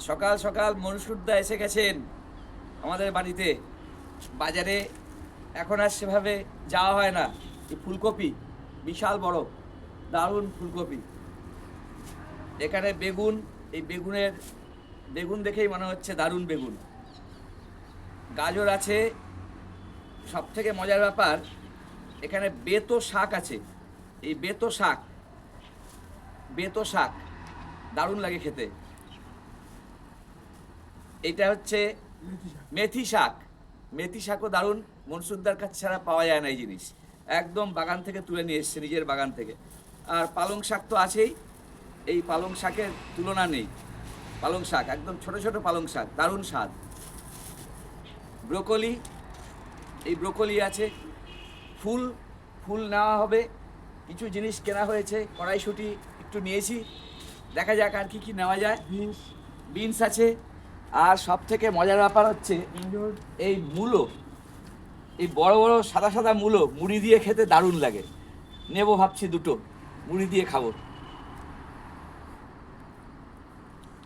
সকাল সকাল মনসুরদা এসে গেছেন আমাদের বাড়িতে। বাজারে এখন আর সেভাবে যাওয়া হয় না। এই ফুলকপি বিশাল বড়, দারুণ ফুলকপি। এখানে বেগুন, এই বেগুন দেখেই মনে হচ্ছে দারুণ বেগুন। গাজর আছে। সব থেকে মজার ব্যাপার, এখানে বেতো শাক আছে। এই বেতো শাক দারুণ লাগে খেতে। এটা হচ্ছে মেথি শাক। মেথি শাকও দারুণ, মনসুরদার কাছে ছাড়া পাওয়া যায় না এই জিনিস। একদম বাগান থেকে তুলে নিয়ে এসছে, নিজের বাগান থেকে। আর পালং শাক তো আছেই, এই পালং শাকের তুলনা নেই। পালং শাক একদম ছোট ছোট পালং শাক, দারুণ স্বাদ। ব্রোকলি, এই ব্রোকলি আছে। ফুল ফুল নেওয়া হবে, কিছু জিনিস কেনা হয়েছে। কড়াইশুঁটি একটু নিয়েছি, দেখা যাক আর কি কি নেওয়া যায়। বিনস আছে। আর সব থেকে মজার ব্যাপার হচ্ছে এই মূলো, এই বড় বড় সাদা সাদা মূলো মুড়ি দিয়ে খেতে দারুণ লাগে। নেবো ভাবছি দুটো, মুড়ি দিয়ে খাবো।